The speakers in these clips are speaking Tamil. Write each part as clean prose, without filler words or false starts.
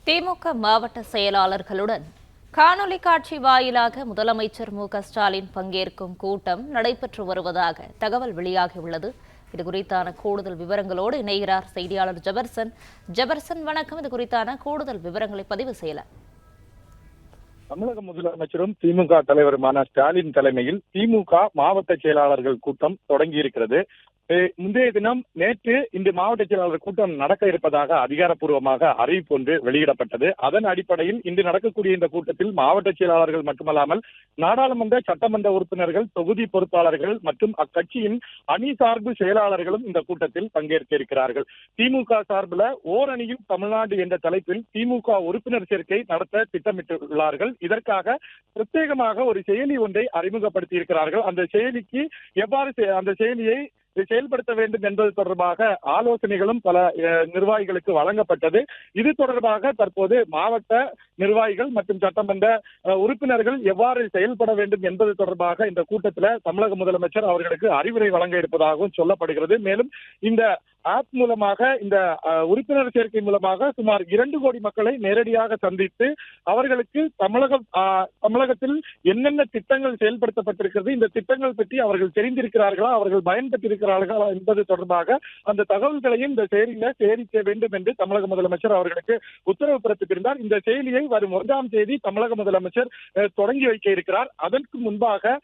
திமுக மாவட்ட செயலாளர்களுடன் காணொலி காட்சி வாயிலாக முதலமைச்சர் மு.க.ஸ்டாலின் பங்கேற்கும் கூட்டம் நடைபெற்று வருவதாக தகவல் வெளியாகியுள்ளது. இதுகுறித்தான கூடுதல் விவரங்களோடு இணைகிறார் செய்தியாளர் ஜெபர்சன். வணக்கம். இது குறித்தான கூடுதல் விவரங்களை பதிவு செய்யலாம். தமிழக முதலமைச்சரும் திமுக தலைவருமான ஸ்டாலின் தலைமையில் திமுக மாவட்ட செயலாளர்கள் கூட்டம் தொடங்கியிருக்கிறது. முந்தைய தினம் நேற்று இந்த மாவட்ட செயலாளர் கூட்டம் நடக்க இருப்பதாக அதிகாரப்பூர்வமாக அறிவிப்பு ஒன்று வெளியிடப்பட்டது. அதன் அடிப்படையில் இன்று நடக்கக்கூடிய இந்த கூட்டத்தில் மாவட்ட செயலாளர்கள் மட்டுமல்லாமல் நாடாளுமன்ற சட்டமன்ற உறுப்பினர்கள், தொகுதி பொறுப்பாளர்கள் மற்றும் அக்கட்சியின் அணி சார்பு செயலாளர்களும் இந்த கூட்டத்தில் பங்கேற்க இருக்கிறார்கள். திமுக சார்பில் ஓரணியில் தமிழ்நாடு என்ற தலைப்பில் திமுக உறுப்பினர் சேர்க்கை நடத்த திட்டமிட்டுள்ளார்கள். இதற்காக பிரத்யேகமாக ஒரு செயலி ஒன்றை அறிமுகப்படுத்தி இருக்கிறார்கள். அந்த செயலிக்கு எவ்வாறு அந்த செயலியை செயல்படுத்த வேண்டும் என்பது தொடர்பாக ஆலோசனைகளும் பல நிர்வாகிகளுக்கு வழங்கப்பட்டது. இது தொடர்பாக தற்போது மாவட்ட நிர்வாகிகள் மற்றும் சட்டமன்ற உறுப்பினர்கள் எவ்வாறு செயல்பட வேண்டும் என்பது தொடர்பாக இந்த கூட்டத்தில் தமிழக முதலமைச்சர் அவர்களுக்கு அறிவுரை வழங்க இருப்பதாகவும் சொல்லப்படுகிறது. மேலும் இந்த ஆப் மூலமாக, இந்த உறுப்பினர் சேர்க்கை மூலமாக சுமார் 2 கோடி மக்களை நேரடியாக சந்தித்து அவர்களுக்கு தமிழகத்தில் என்னென்ன திட்டங்கள் செயல்படுத்தப்பட்டிருக்கிறது, இந்த திட்டங்கள் பற்றி அவர்கள் தெரிந்திருக்கிறார்களா, அவர்கள் பயன்பெற்றிருக்கிறார்களா என்பது தொடர்பாக அந்த தகவல்களையும் இந்த செயலியில சேரிக்க வேண்டும் என்று தமிழக முதலமைச்சர் அவர்களுக்கு உத்தரவு பிறப்பித்திருந்தார். இந்த செயலியை வரும் 1ஆம் தேதி தமிழக முதலமைச்சர் தொடங்கி வைக்க இருக்கிறார். அதற்கு முன்பாக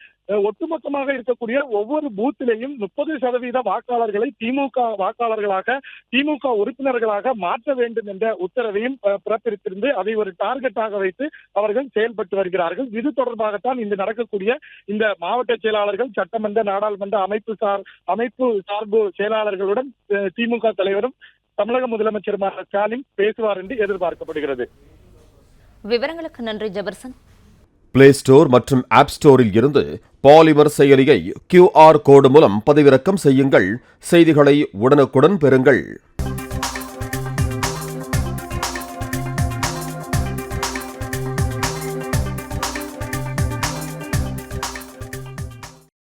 ஒட்டுமொத்தமாக இருக்கக்கூடிய ஒவ்வொரு பூத்திலையும் 30% வாக்காளர்களை திமுக வாக்காளர்களாக, திமுக உறுப்பினர்களாக மாற்ற வேண்டும் என்ற உத்தரவையும் பிறப்பித்திருந்து அதை ஒரு டார்கெட்டாக வைத்து அவர்கள் செயல்பட்டு வருகிறார்கள். இது தொடர்பாகத்தான் இன்று நடக்கக்கூடிய இந்த மாவட்ட செயலாளர்கள், சட்டமன்ற, நாடாளுமன்ற அமைப்பு சார்பு செயலாளர்களுடன் திமுக தலைவரும் தமிழக முதலமைச்சருமான ஸ்டாலின் பேசுவார் என்று எதிர்பார்க்கப்படுகிறது. விவரங்களுக்கு நன்றி ஜெபர்சன். பிளே ஸ்டோர் மற்றும் ஆப் ஸ்டோரில் இருந்து பாலிமர் செயலியை QR கோடு மூலம் பதிவிறக்கம் செய்யுங்கள். செய்திகளை உடனுக்குடன் பெறுங்கள்.